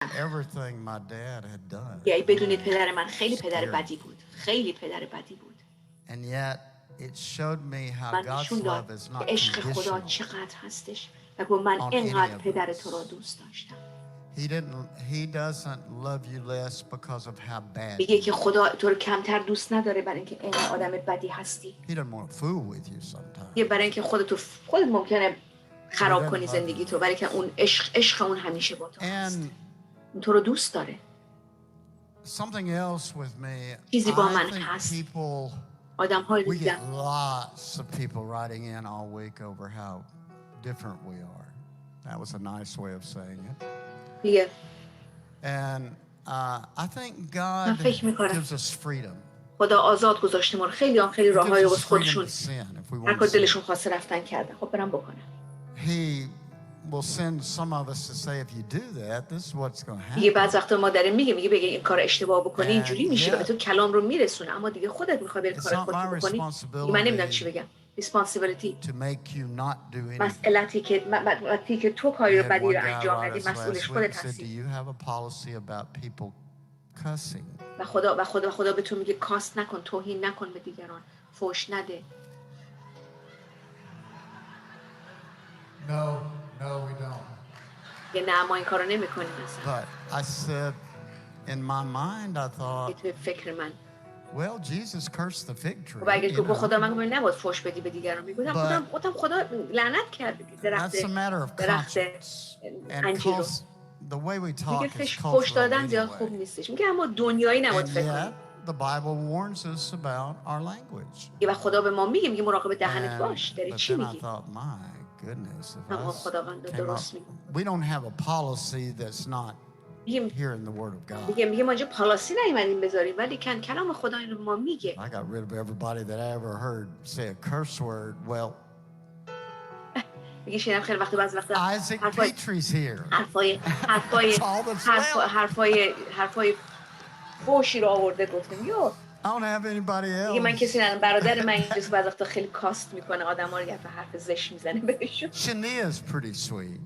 everything my dad had done. یعنی بدونید پدر من خیلی پدر بدی بود. خیلی پدر بدی بود. And yet it showed me how من God's نشون داد love is که not عشق خدا conditional. چقدر هستش و گفت من اینقدر پدر تو را دوست داشتم. He doesn't love you less because of how bad. میگه که خدا تو رو کمتر دوست نداره برای اینکه این آدم بدی هستی. He doesn't want to fool with you sometimes. یه برای اینکه خودت ممکنه خراب کنی زندگی تو، برای که اون عشق اون همیشه با تو هست. اون تو رو دوست داره. Something else with me. چیزی با من I think هست. people. آدم‌های We دیگه. get lots of people writing in all week over how different we are. That was a nice way of saying it. دیگه. And I think God gives us freedom. خدا آزاد گذاشته ما رو. خیلی راه‌های واسه خودشون هر کار دلشون خواسته رفتن کردن. خب برام بکنم. He will send some of us to say if you do that, this is what's going to happen. دیگه بعض وقتا ما داریم میگه بگه این کار اشتباه بکنی اینجوری میشه، به تو کلام رو میرسونه، اما دیگه خودت میخوای بری کار خودت بکنی. من نمیدونم چی بگم. responsibility to make you not do anything. مسئولیتی که تو کاری رو بدی رو انجام ندی مسئولش خودت هستی. Do you have a policy about people cussing? و خدا به تو میگه کاست نکن، توهین نکن به دیگران، فحش نده. No, we don't. یه نه ما این کارو نمی‌کنیم مثلا. But I said in my mind I thought تو فکر من well Jesus cursed the fig tree. و اگه تو خدا من گفتم نباید فحش بدی به دیگران، میگفتم خدا لعنت کرد درخت انجیر. The way we talk is فحش دادن زیاد خوب نیستش. میگه اما دنیایی نباید فکر کنی. The Bible warns us about our language. و خدا به ما میگه مراقب دهنت باش. داری چی میگی؟ Goodness, we don't have a policy that's not here in the Word of God. میگه ما اینجا پالیسی نیومدیم بذاریم ولی کلام خدا اینو ما میگه. I got rid of everybody that I ever heard say a curse word. Well, میگه شنیدم خیلی وقتا بعضی وقتا Isaac Petry's here. حرفای فوشی رو آورده گفتم یو I don't have anybody else. دیگه من کسی ندارم. برادر من اینجاست بعضی وقتا خیلی کاست میکنه آدما رو، یه حرف زشت میزنه بهشون. Shania's pretty sweet.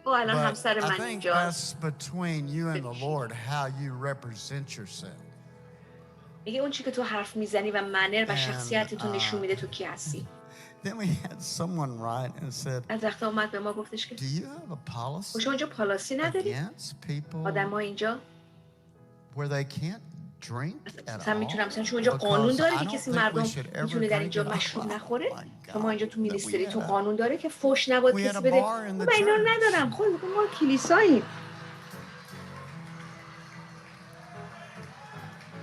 الان همسر من I think that's between you and the Lord how you represent yourself. میگه اون چی که تو حرف میزنی و منر و شخصیت تو نشون میده تو کی هستی. Then we had someone write and said, از وقتا اومد به ما گفتش که Do you have a policy شما اینجا پالیسی نداری؟ against people آدم‌ها اینجا where they can't drink at all? مثلا شما اینجا قانون داره که کسی مردم میتونه در اینجا مشروب نخوره؟ شما اینجا تو میلیستری تو قانون داره که فحش نباید کسی بده؟ من اینا ندارم. خود ما کلیساییم.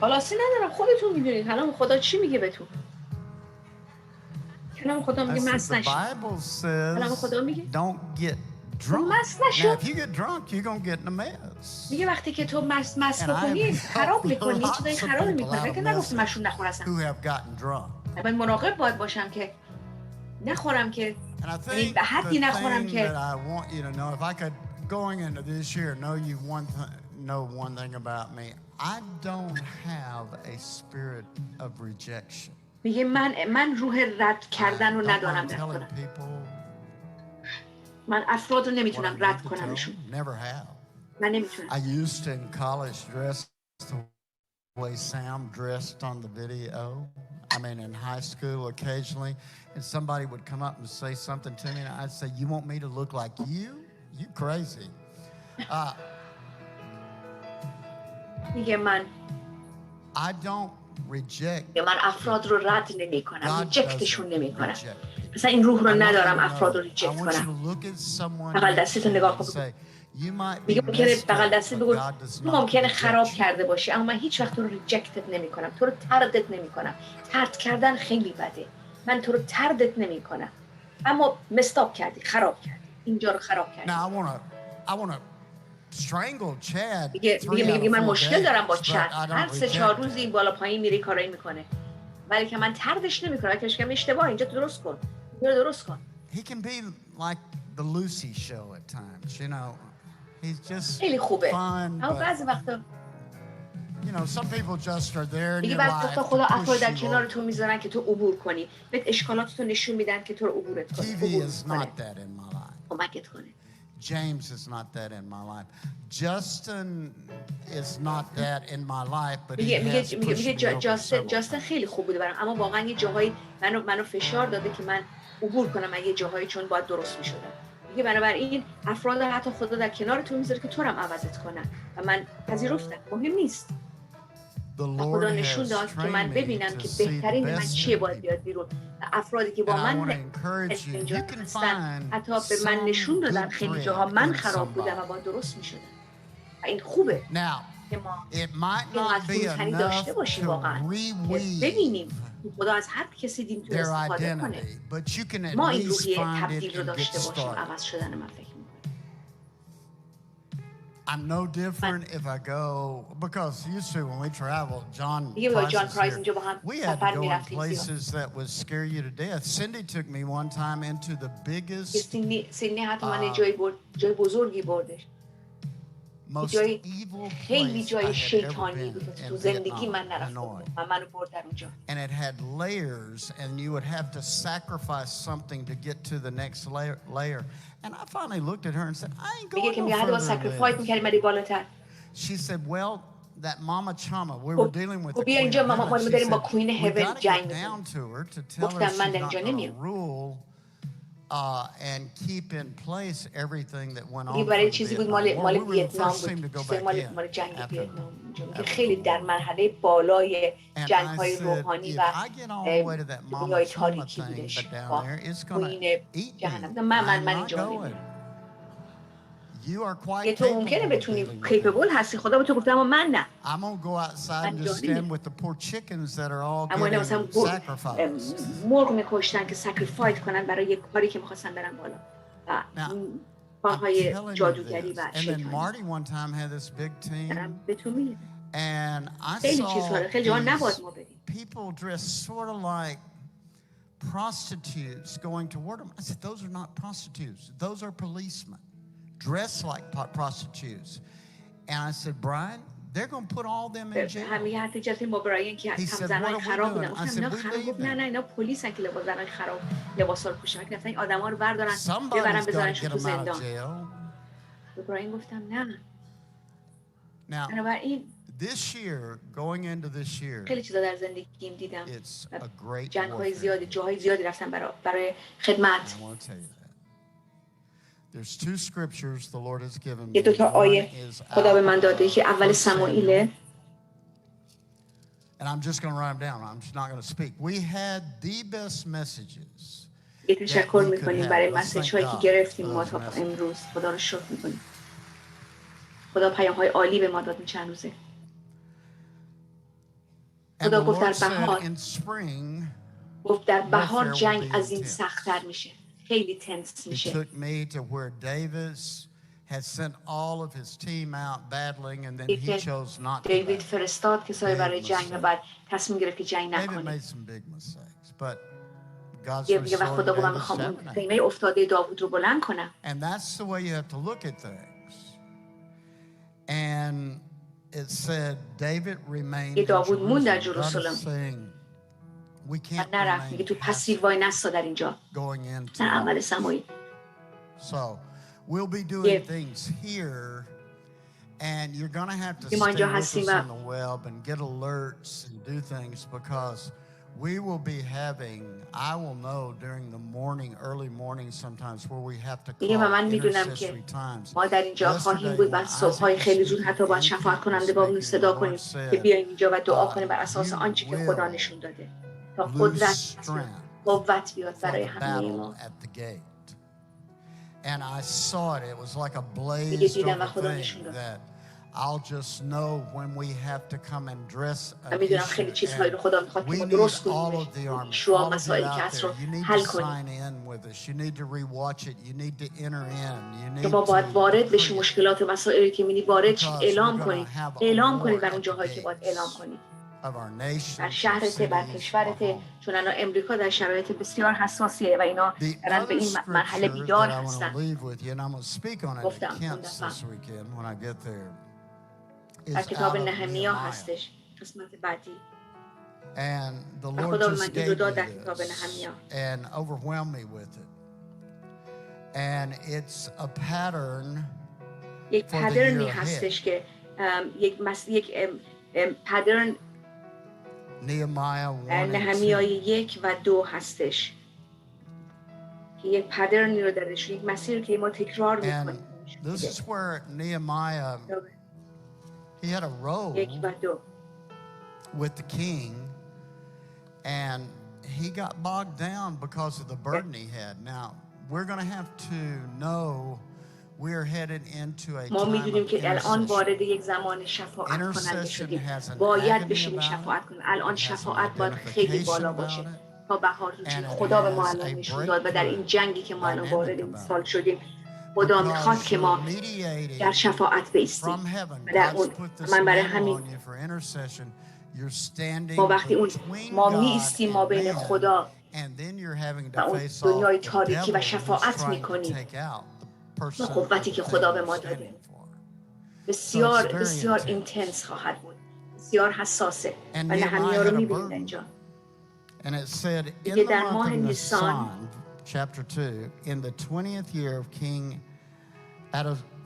پالیسی ندارم. خودتون میدونید. حالا خدا چی میگه بهتون؟ کلام خدا میگه مست نشید. کلام خدا میگه don't get drunk. مست نشو. If you get drunk, you're going to get in a mess. میگه وقتی که تو مست بکنی خراب میکنی، چیزایی خراب میکنی. که نگفت مشروب نخورم. Who have gotten drunk. من مراقب باید باشم که نخورم که یعنی به حدی نخورم که I want you to know if I could going into this year know one thing about me. I don't have a spirit of rejection. میگه من روح رد کردن رو ندارم در خودم. من افراد رو نمیتونم رد کنمشون. من نمیتونم. I used to in college dress the way Sam dressed on the video. I mean in high school occasionally and somebody would come up and say something to me and I'd say you want me to look like you? You crazy. میگه من I don't reject. من افراد رو رد نمی کنم. ریجکتشون نمی کنم. مثلا این روح رو ندارم افراد رو ریجکت کنم. بغل دستتو نگاه کن. میگه ممکنه بغل دستی بگو تو ممکنه خراب کرده باشی اما من هیچ وقت تو رو ریجکتت نمی کنم. تو رو تردت نمی کنم. ترد کردن خیلی بده. من تو رو تردت نمی کنم. اما مستاپ کردی، خراب کردی. اینجا رو خراب کردی. I want to strangle Chad. میگه من مشکل دارم با چد. هر 3-4 روز این بالا پایین میری کارایی میکنه. ولی که من تردش نمیکنم. که میگم اشتباه اینجا درست کن. اینجا درست کن. He can be like the Lucy show at times, you know. He's just خیلی خوبه. fun. اما بعضی وقتا You know, some people just are there in دیگه your بعد life وقتا خدا to افراد push در you کنار over. تو میذارن که تو عبور کنی. بهت اشکالاتتو نشون میدن که تو رو عبورت کنه. TV عبور is کنه. not that in my life. کمکت کنه. James is not that in my life. Justin is not that in my life, but he has pushed me over several جاستن خیلی خوب بوده برام، اما واقعا یه جاهایی منو فشار داده که من عبور کنم از یه جاهایی چون باید درست میشدم. دیگه بنابراین افراد حتی خدا در کنار تو میذاره که تو رو هم عوضت کنن و من پذیرفتم. مهم نیست. خدا نشون داد که من ببینم که بهترین من چیه باید بیاد بیرون. افرادی که با من اینجا هستن حتی به من نشون دادن خیلی جاها من خراب بودم و باید درست میشدم و این خوبه که ما اینقدر فروتنی داشته باشیم واقعا ببینیم خدا از هر کسی دین تو استفاده کنه. ما این روحیه تبدیل رو داشته باشیم. عوض شدن من فکر I'm no different if I go, because used to when we traveled, John Price here, we had to go in places that would scare you to death. Cindy took me one time into the biggest, most evil place I had ever been in Vietnam, and it had layers, and you would have to sacrifice something to get to the next layer. And I finally looked at her and said, I ain't going no further than this. She said, well, that Mama Chama, we were dealing with the Queen of Heaven. She said, we got to get down to her to tell her she's not going to rule and keep in place everything that went on for the Vietnam War. We were the first team to go back in after خیلی در مرحله بالای جنگ‌های روحانی و دنیای تاریکی بودش با کوین جهنم. من اینجا نمی‌رم. که تو ممکنه بتونی کیپبل هستی، خدا به تو گفته اما من نه. اما اینا مثلا مرغ می‌کشتن که ساکریفایت کنن برای یک کاری که می‌خواستن برن بالا و کارهای جادوگری و شیطانی. به تو میگم خیلی چیزها خیلی جاها نباید ما بریم. People dressed sort of like prostitutes going toward them. I said, those are not prostitutes. Those are policemen dressed like prostitutes. And I said, Brian, they're going to put all them in jail. همین حرفی جاتیم با برای اینکه زنای خراب بودن. اینا خراب نه اینا پلیسن که زنای خراب لباسا رو پوشن. که گفتن این آدما رو بردارن ببرن بذارنشون تو زندان. به برای گفتم نه. بنابراین this year, going into this year, خیلی چیزا در زندگیم دیدم. It's a great جنگ‌های زیادی، جاهای زیادی رفتم برای خدمت. There's two scriptures the Lord has given me. یه دو تا آیه خدا به من داده که اول سموئیل. And I'm just going to write them down. I'm just not going to speak. We had the best messages. یه تشکر می‌کنیم برای مسیج‌هایی که گرفتیم ما تا امروز. خدا رو شکر می‌کنیم. خدا پیام‌های عالی به ما داد این چند روزه. خدا گفت در بهار جنگ از این سخت‌تر میشه. خیلی تنس میشه. He took me to where Davis had sent all of his team out battling and then he chose not to. دیوید فرستاد کسایی برای جنگ و بعد تصمیم گرفت که جنگ نکنه. David made some big mistakes, but God's restored خدا گفت من می‌خوام خیمه افتاده داوود رو بلند کنم. And that's the way you have to look at things. And it said David remained in Jerusalem. We can't remain تو پسیر وای نستا در اینجا. Going into عمل سمایی. So we'll be doing things here, and you're going to have to stay with us on the web and get alerts and do things because we will be having, I will know during the morning, early morning sometimes where we have to call intercessory times. ما در اینجا خواهیم بود و صبح‌های خیلی زود حتی باید شفاعت کننده با صدا کنیم که بیایم اینجا و دعا کنیم بر اساس آنچه که خدا نشون داده تا قدرت بیاد برای همه ما. And I saw it. It was like a blaze of thing that I'll just know when we have to come and dress an issue. We need all of the army, all of you out there. You need to sign in with us. You need to rewatch it. You need to enter in. You need to باید وارد بشی مشکلات و مسائلی که می‌بینی وارد اعلام کنید بر اون جاهایی که باید اعلام کنید. بر شهرت، بر کشورت، چون الان امریکا در شرایط بسیار حساسیه و اینا دارن به این مرحله بیدار هستن. گفتم در is کتاب out of نهمیا Nehemiah. هستش، قسمت بعدی. And the و Lord خدا به just من gave دید و داد me در کتاب this نهمیا. and overwhelmed me with it. And it's a pattern یک for the پدرنی year ahead. هستش که یک پدرن Nehemiah 1 and 2. نهمیای 1 و 2 هستش که یک پدرنی رو درش، یک مسیر که ما تکرار میکنیم. And this is where Nehemiah, he had a row 1 و 2 with the king, and he got bogged down because of the burden he had. Now, we're going to have to know we're headed into a ما time میدونیم of که الان intercession. وارد یک زمان شفاعت کننده Intercession شدیم. has an باید agony بشینیم about شفاعت it. کنیم. الان It has an شفاعت باید خیلی identification بالا about باشه it. تا بهار And it خدا به ما has الان a نشون داد و در این breakthrough جنگی که ما الان dynamic وارد این about سال it. شدیم خدا میخواد Because که you're ما در mediating شفاعت بایستیم. from heaven. و در God's اون put this من برای mantle همین on you for intercession. You're standing ما وقتی اون between ما God میایستیم ما and بین man, خدا and then you're having و to اون face دنیای off the تاریکی devil و who's شفاعت trying to میکنیم take out the با person or قوتی the که thing خدا به you're ما داده. standing for. بسیار So it's very بسیار intense. اینتنس خواهد بود، بسیار حساسه. And و نهمیا Nehemiah رو had a میبینید burden. اینجا. And it said, in دیگه the در month ماه of نیسان Nisan, chapter 2, in the 20th year of King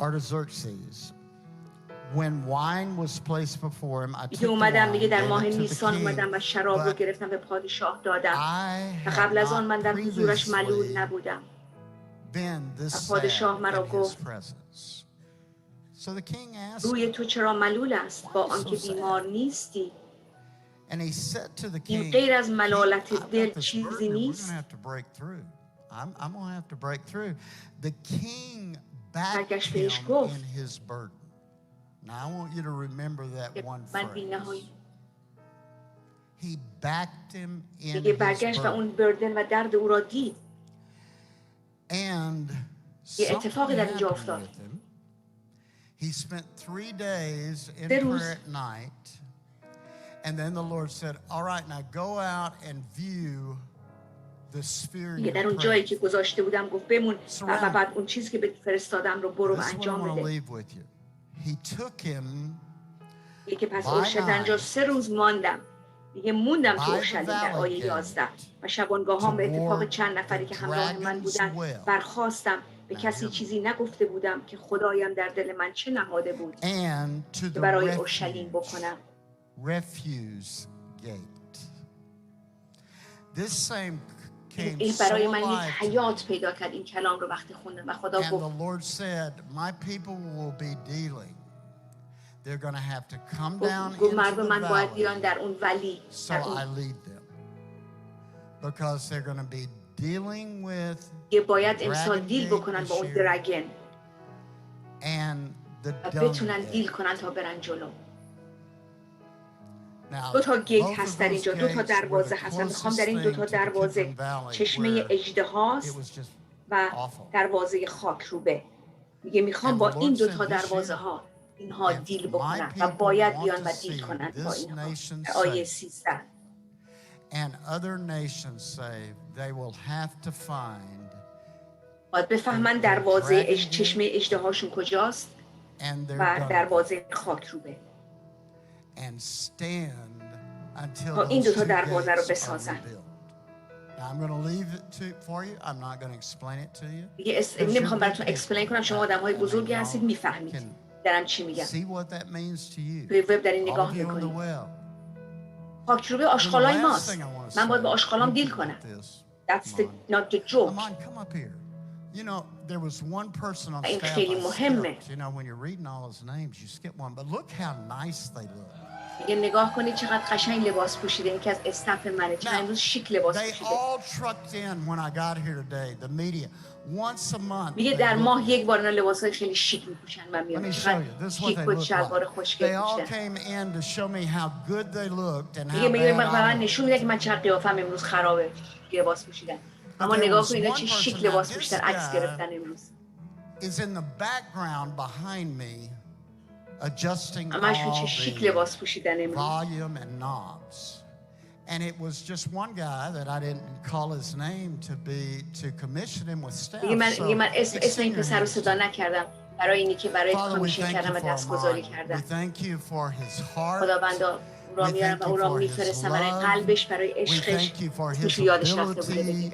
Artaxerxes, when wine was placed before him, I took دیگه the اومدم wine, دیگه در gave ماه it to the نیسان king, اومدم و شراب رو but گرفتم به پادشاه دادم I و had قبل از آن من not در حضورش ملول previously نبودم been this و sad پادشاه مرا in his گفت presence. So the king asked روی him, تو چرا ملول است با why so آنکه بیمار sad? نیستی؟ And he said to the این king, غیر از King, ملالت I've دل got this چیزی burden and we're going to نیست. have to break through. I'm going to have to break through. The king backed برگشت him بهش گفت in his burden. Now I want you to remember that که one من بی نهایی phrase. He backed him in دیگه his برگشت و burden. اون بردن و درد او را دید. And یه something اتفاقی در اینجا happened افتاد. with him. He spent 3 days in 3 روز prayer at night. And then the Lord said, all right, now go out and view the sphere دیگه در you're اون جایی praying. که گذاشته بودم گفت بمون و Surround. بعد اون چیزی که به فرستادم رو برو و This is what I انجام want to بده. leave with you. He took him دیگه که پس by اونجا night 3 روز ماندم. دیگه موندم تو by the اورشلیم در valley آیه 11 و شبانگاهان به اتفاق toward چند نفری the که همراه من dragon's بودن well. برخاستم. به Now کسی hear me. چیزی نگفته بودم که خدایم در دل من چه نهاده بود And to که the برای اورشلیم بکنم. refuse gate. This same came این so برای من یک alive to me. حیات پیدا کرد این کلام رو وقتی خوندم و خدا And گفت the Lord said, my people will be dealing. They're going to have to come down گفت into مردم the من باید بیان valley در اون ولی so در I اون lead them. Because they're going to be dealing with باید the امسال dragon دیل gate بکنن this با اون year درگن and the و dung بتونن دیل gate. کنن تا برن جلو. Now, 2 تا گیت both of هست در those اینجا، 2 تا gates were the دروازه هستن. میخوام در closest این 2 thing تا to the دروازه Kidron Valley چشمه where اژده it هاست was just و awful. دروازه خاک روبه. میگه میخوام And با the این Lord 2 said تا this دروازه year, ها اینها if دیل my بکنن و people باید want بیان to و دیل see کنن با this اینها. nation آیه saved 13 and other nations saved, they will have to find باید بفهمن دروازه چشمه اژده هاشون کجاست and their و dung دروازه خاک روبه and stand until تا این those 2 تا two دروازه رو gates are بسازن. rebuilt. Now I'm going to leave it for you. I'm not going to explain it to you. دیگه نمیخوام براتون اکسپلین کنم. شما آدم‌های بزرگی هستید، میفهمید دارم چی میگم. See what that means to you. توی وب در این All نگاه of you on the میکنید. well. خاکروبه آشغالای ماست. من باید با آشغالام دیل کنم. That's not the joke. Come on, come up here. You know, there was one person on این staff خیلی I مهمه. skipped. You know, when you're reading all those names, you skip one. But look how nice they look. دیگه نگاه کنید چقدر قشنگ لباس پوشیده. این که از استاف منه. چقدر امروز شیک لباس They پوشیده. all trucked in when I got here today, the media. Once a month. میگه در ماه یک بار اینا لباسای خیلی شیک میپوشن و Let میان. me show چقدر you. This is what شیک they و look شلوار like. خوشگل They all پوشیدن. came in to show me how good they looked and میگه how میگه bad من I نشون looked. میده که من چقدر قیافم امروز خرابه. لباس پوشیدن. اما نگاه کن اینا چه شیک لباس پوشیدن، عکس گرفتن امروز. Is in the background behind me adjusting همشون چه all شیک لباس the پوشیدن امروز. volume and knobs. And it was just one guy that I didn't call his name to commission him with staff. میگه من So اسم این extend your پسر رو hands صدا to him. نکردم برای اینی که برای کامیشن کردم و دستگذاری کردم. خداوند او را میارم و او را میفرستم برای قلبش، برای عشقش، اسمشو یادش رفته بوده بگیم،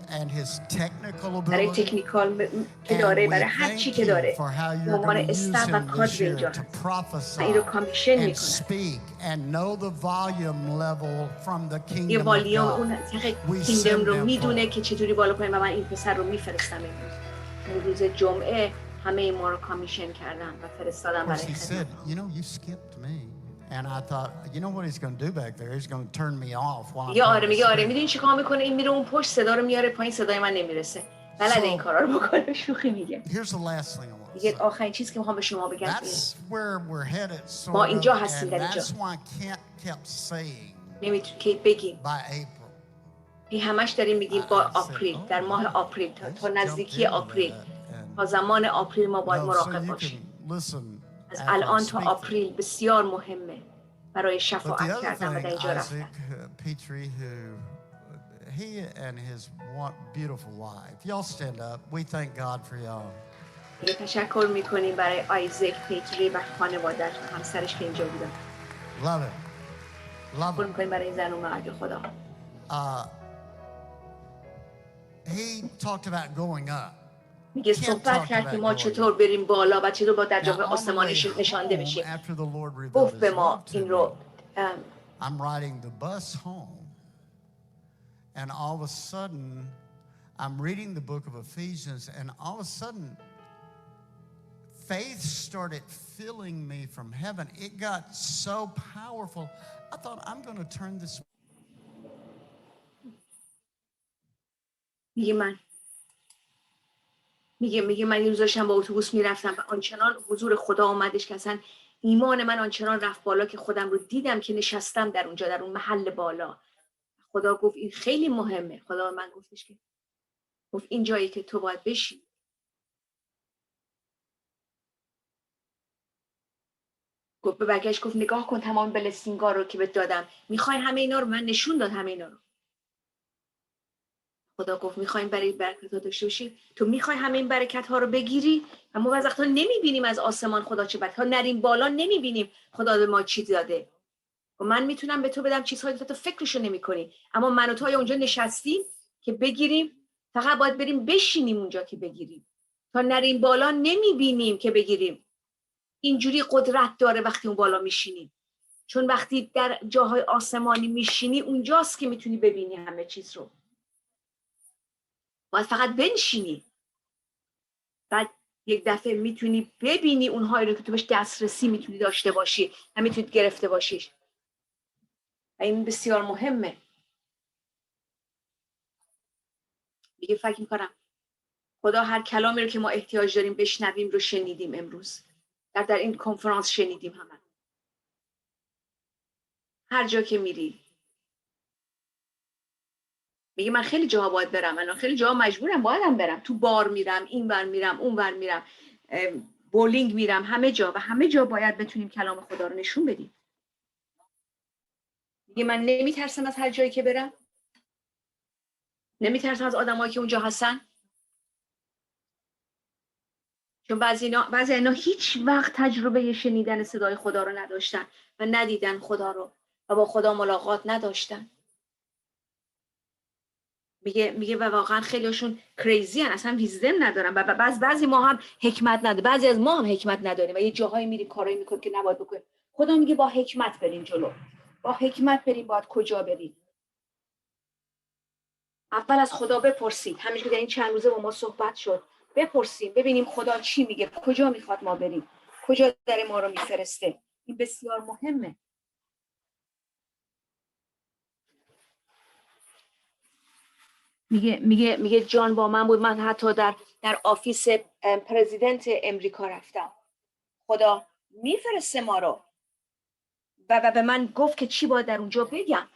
برای تکنیکال که داره، برای هر چی که داره، به عنوان استف و کادر اینجا هست و این رو کامیشن میکنم. یه والیوم اون کیندم رو میدونه که چطوری بالا کنیم و من این پسر رو میفرستم امروز. این روز جمعه همه ما رو کامیشن کردم و فرستادم برای خدمت. And I thought, you know what he's going to do back there? He's going to turn me off while I'm میگه آره میدونی چیکار میکنه؟ این میره اون پشت صدا رو میاره پایین، صدای من نمیرسه. بلده این کارا رو بکنه. شوخی میگه. Here's the last thing I want to say. دیگه آخرین چیزی که میخوام به شما بگم اینه. ما اینجا هستیم در اینجا. نمیتونی که بگیم. این همش داریم میگیم با آپریل، در ماه آپریل تا نزدیکی آپریل، تا زمان آپریل ما باید مراقب باشیم. از الان تا آپریل بسیار مهمه برای شفاعت کردن و در اینجا رفتن. He and his beautiful wife. Y'all stand up. We thank God for y'all. تشکر میکنیم برای آیزک پیتری و خانواده‌اش و همسرش که اینجا بودن. Love it. Love it. میکنیم برای زن و مرد خدا. He talked about going up. میگه صحبت کرد که ما چطور بریم بالا و چطور با در جبهه آسمانی نشانده بشیم. گفت به ما این رو. I'm riding the bus home. And all of a sudden, I'm reading the book of Ephesians, and all of a sudden, faith started filling me from heaven. It got so powerful. I thought, I'm going to turn this. میگه من یه روز داشتم با اتوبوس میرفتم و آنچنان حضور خدا آمدش که اصلا ایمان من آنچنان رفت بالا که خودم رو دیدم که نشستم در اونجا، در اون محل بالا. خدا گفت این خیلی مهمه. خدا من گفتش که گفت این جایی که تو باید بشی. گفت برگشت گفت نگاه کن تمام بلسینگا رو که بهت دادم، میخوای همه اینا رو؟ من نشون داد همه اینا رو. خدا گفت میخوایم برای برکت ها داشته باشی، تو میخوای همه این برکت ها رو بگیری؟ اما بعضی وقتا نمیبینیم از آسمان خدا چه برکت ها، نریم بالا نمیبینیم خدا به ما چی داده. و من میتونم به تو بدم چیزهایی که تو فکرشو نمی‌کنی، اما من و تو اونجا نشستیم که بگیریم، فقط باید بریم بشینیم اونجا که بگیریم. تا نریم بالا نمیبینیم که بگیریم. اینجوری قدرت داره وقتی اون بالا میشینی، چون وقتی در جاهای آسمانی میشینی اونجاست که میتونی ببینی همه چیز رو. باید فقط بنشینی، بعد یک دفعه میتونی ببینی اونهایی رو که تو بهش دسترسی میتونی داشته باشی و میتونی گرفته باشیش. و این بسیار مهمه. دیگه فکر میکنم خدا هر کلامی رو که ما احتیاج داریم بشنویم رو شنیدیم امروز. در این کنفرانس شنیدیم همه. هر جا که میری میگه من خیلی جاها باید برم، من خیلی جاها مجبورم بایدم برم، تو بار میرم، این ور میرم، اون ور میرم، بولینگ میرم، همه جا و همه جا باید بتونیم کلام خدا رو نشون بدیم. میگه من نمیترسم از هر جایی که برم، نمیترسم از آدمایی که اونجا هستن، چون بعضی اینا هیچ وقت تجربه شنیدن صدای خدا رو نداشتن و ندیدن خدا رو و با خدا ملاقات نداشتن. میگه و واقعا خیلیشون کریزی هن، اصلا ویزدم ندارن و بعضی ما هم حکمت نداریم، بعضی از ما هم حکمت نداریم و یه جاهایی میریم کارایی میکنیم که نباید بکنیم. خدا میگه با حکمت بریم جلو، با حکمت بریم. باید کجا بریم؟ اول از خدا بپرسید. همین که در این چند روزه با ما صحبت شد، بپرسیم ببینیم خدا چی میگه، کجا میخواد ما بریم، کجا در ما رو میفرسته. این بسیار مهمه. میگه جان با من بود، من حتی در آفیس پرزیدنت امریکا رفتم، خدا میفرسته ما رو و به من گفت که چی باید در اونجا بگم.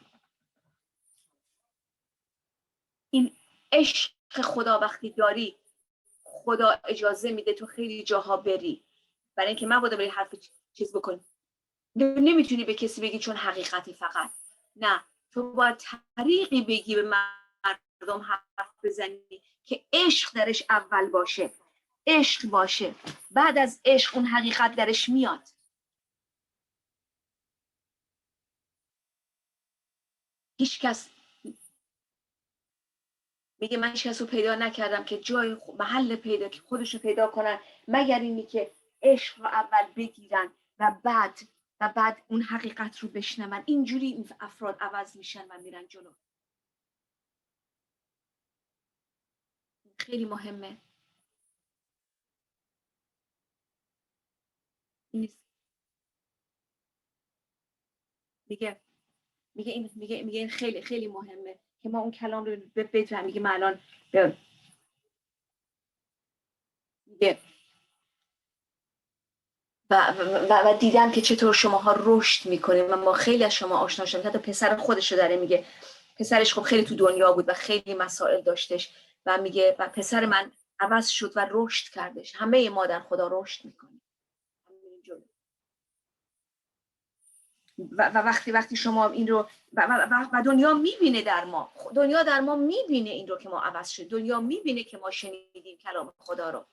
این عشق خدا وقتی داری، خدا اجازه میده تو خیلی جاها بری، برای اینکه من باید بری حرف چیز بکنی. نمیتونی به کسی بگی چون حقیقتی فقط، نه، تو باید طریقی بگی به مردم حرف بزنی که عشق درش اول باشه. عشق باشه، بعد از عشق اون حقیقت درش میاد. هیچ کس میگه من هیچ کس رو پیدا نکردم که جای محل پیدا که خودش رو پیدا کنن مگر اینی که عشق رو اول بگیرن و بعد اون حقیقت رو بشنون. اینجوری این افراد عوض میشن و میرن جلو. خیلی مهمه. میگه این خیلی خیلی مهمه که ما اون کلام رو بفهمیم. میگه من الان میگه و دیدم که چطور شماها رشد میکنیم. ما خیلی از شما آشنا شدیم. حتی پسر خودش رو داره میگه. پسرش خب خیلی تو دنیا بود و خیلی مسائل داشتش و میگه و پسر من عوض شد و رشد کردش. همه ما در خدا رشد میکنیم. و وقتی شما این رو و دنیا میبینه دنیا در ما میبینه این رو که ما عوض شد. دنیا میبینه که ما شنیدیم کلام خدا رو.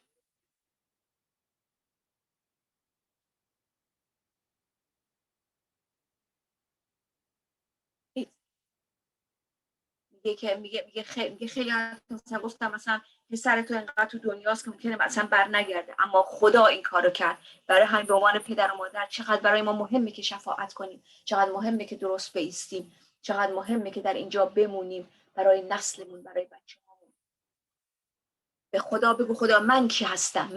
میگه خیلی مثلا گفتم مثلا پسر تو انقدر تو دنیاست که ممکنه مثلا بر نگرده، اما خدا این کارو کرد. برای همین به عنوان پدر و مادر چقدر برای ما مهمه که شفاعت کنیم، چقدر مهمه که درست بایستیم، چقدر مهمه که در اینجا بمونیم برای نسلمون، برای بچه‌هامون. به خدا بگو خدا من کی هستم،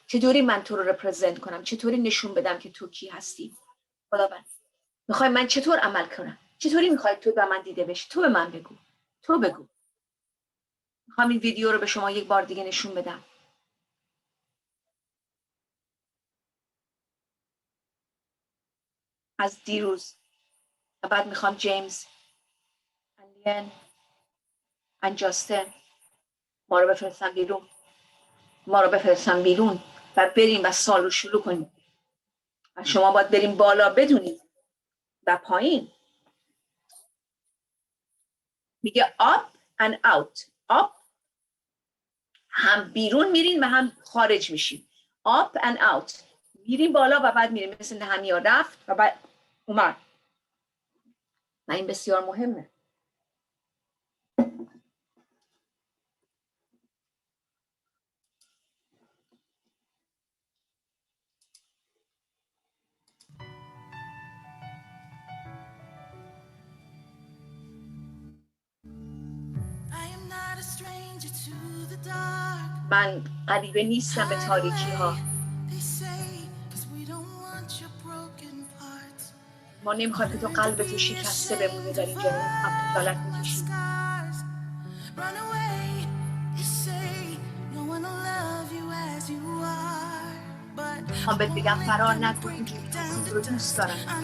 چطوری من تو رو رپرزنت کنم، چطوری نشون بدم که تو کی هستی. خدا میخوای من چطور عمل کنم، چطوری میخوای تو به من دیده بشی، تو به من بگو، تو بگو. میخوام این ویدیو رو به شما یک بار دیگه نشون بدم. از دیروز. و بعد میخوام جیمز، الیان، جاستن ما رو بفرستم بیرون و بریم و سال رو شروع کنیم. و شما باید بریم بالا بدونید و پایین. میگه up and out. up هم بیرون میرین و هم خارج میشین. up and out. میریم بالا و بعد میریم. مثل همین رفت و بعد اومد. و این بسیار مهمه. من غریبه نیستم به تاریکی ها. ما نمیخوایم که تو قلبتو شکسته بمونه در اینجا. هم خجالت میکشی. هم بهت بگم فرار نکن، اینجوری تو رو دوست دارم.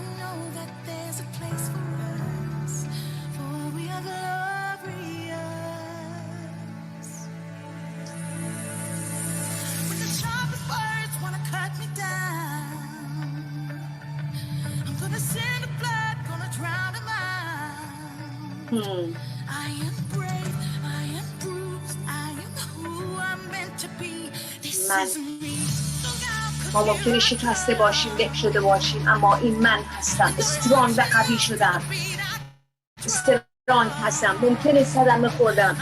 ما ممکنه شکسته باشیم، له شده باشیم، اما این من هستم. استرانگ و قوی شدم. استرانگ هستم. ممکنه صدمه خوردم.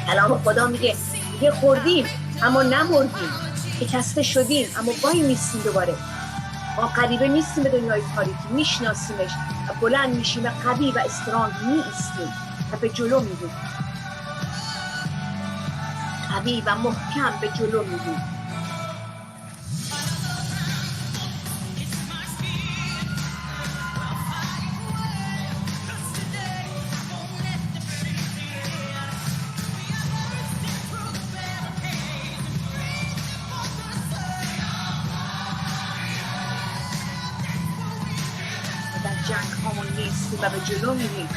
کلام خدا میگه خوردیم اما نمردیم، شکسته شدیم اما وای میستیم دوباره. ما غریبه نیستیم به دنیای تاریکی، میشناسیمش و بلند میشیم و قوی و استرانگ میایستیم و به جلو میریم. قوی و محکم به جلو میریم. و به جلو میریم.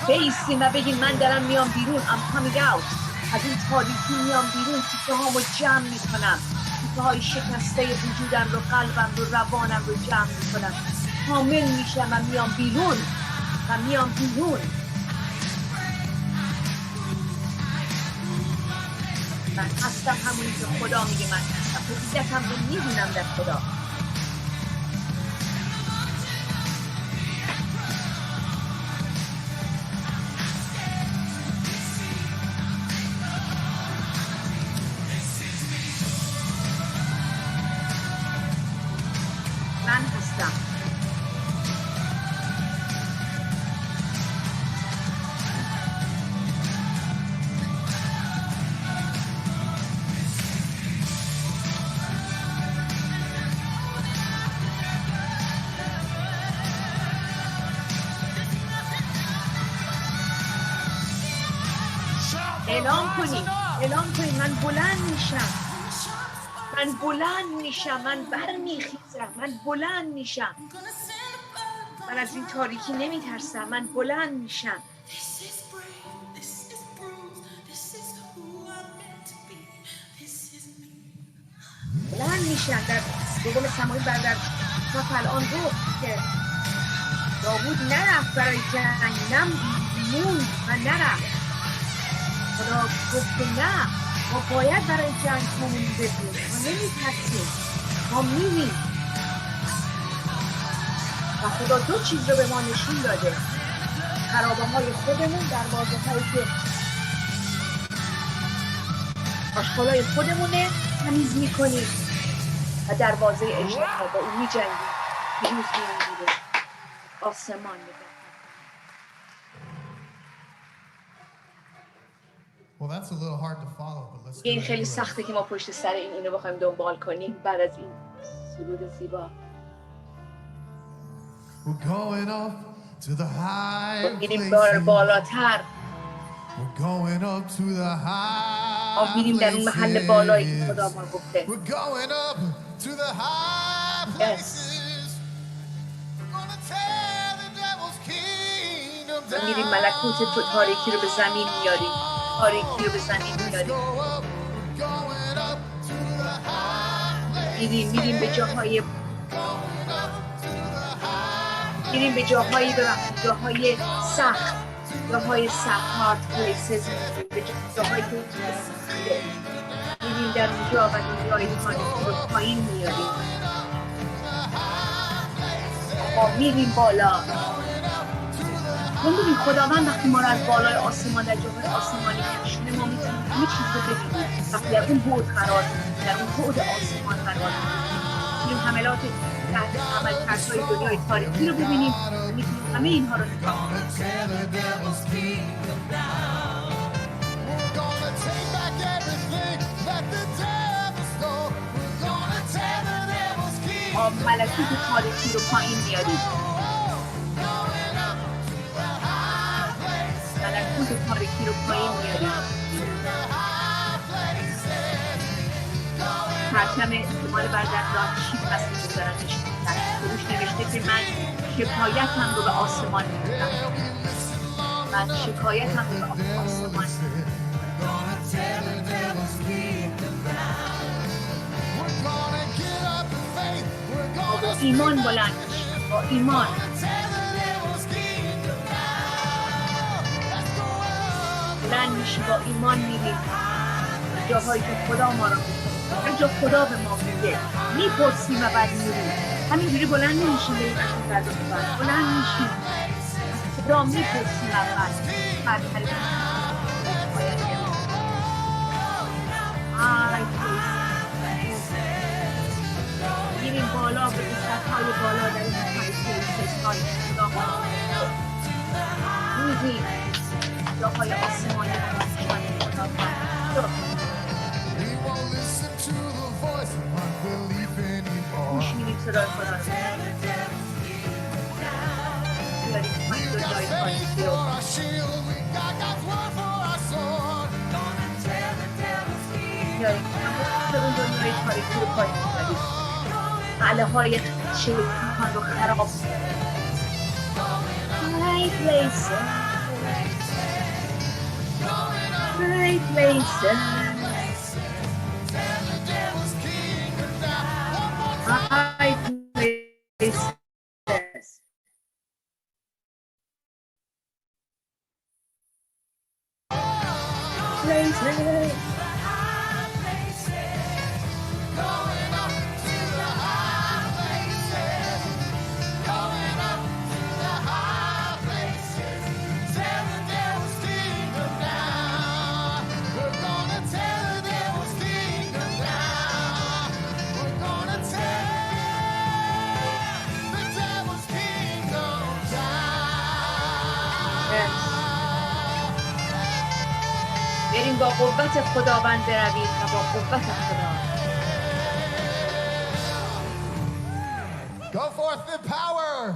بیستیم و بگیم من دارم میام بیرون. I'm coming out. از این تاریکی میام بیرون. تیکه هامو جمع میکنم. تیکه های شکسته وجودم رو، قلبم رو، روانم رو جمع میکنم. کامل میشم و میام بیرون. من هستم همونی که خدا میگه من هستم. حقیقتم رو میدونم در خدا. من هستم. اعلام کنید، اعلام کنید. من بلند میشم، من بلند میشم، من برمیخیزم، من بلند میشم. من از این تاریکی نمیترسم، من بلند میشم. بلند میشم. در دوم سمایی برداشت تا الان گفت که داوود نرفت برای جنگ، موند و نرفت. خدا گفت که نه، ما باید برای جنگ همون بدیم، ما نمیترسیم، ما میریم. و خدا دو چیز رو به ما نشون داده: خرابه های خودمون، دروازه هایی که آشغالای خودمونه تمیز میکنیم، و دروازه اجتماع با اون میجنگیم. پیروز میگیره، آسمان میگه. این خیلی سخته که ما پشت سر اینو بخوایم دنبال کنیم بعد از این سرود زیبا. میریم بالاتر، ما میریم در اون محل بالایی که خدا ما گفته. میریم ملکوت تاریکی رو به زمین میاریم، تاریکی رو به زمین میاریم. میریم به جاهای، میریم به جاهای جاهای سخت، جاهای سخت، هارد پلیسز، به جاهایی که سخته. میریم در اونجا و دنیای تاریکی رو پایین میاریم. ما میریم بالا. ببینید خداوند وقتی ما رو از بالای آسمان در جاهای آسمانی کشونه، ما میتونیم همه چیز رو ببینیم. وقتی در اون بعد قرار میگیریم، در اون بعد آسمان قرار میگیریم، حملات تحت عملکردهای دنیای تاریکی رو ببینیم، میتونیم همه اینها رو نگاه کنیم. ملکوت تاریکی رو پایین میاریم. ملکوت تاریکی رو پایین میاریم. پرچم احتمال بردر را چیپ هست میگذارنش روش نوشته که من شکایتم رو به آسمان میبرم. من شکایتم رو به آسمان میبرم. با ایمان بلند میشیم، با ایمان. بلند میشیم، با ایمان میریم جاهایی که خدا ما را میکنه. هر جا خدا به ما میگه میپرسیم و بعد میریم. همینجوری بلند نمیشیم بریم از این فرد و فرد. بلند میشیم، خدا میپرسیم اول بعد حرکت میریم بالا به سطح‌های بالا در این سطح‌های خدا ما میریم جاهای آسمانی خدا خوش میریم صدای خدا رو بیاریم پایین دنیای تاریکی رو. بیاریم به اون دنیای تاریکی رو پایین بیاریم. معله های شیطان رو خراب Great places, great places, high places. Places. بریم با قوت خداوند بروید و با قوت خدا. Go forth in power.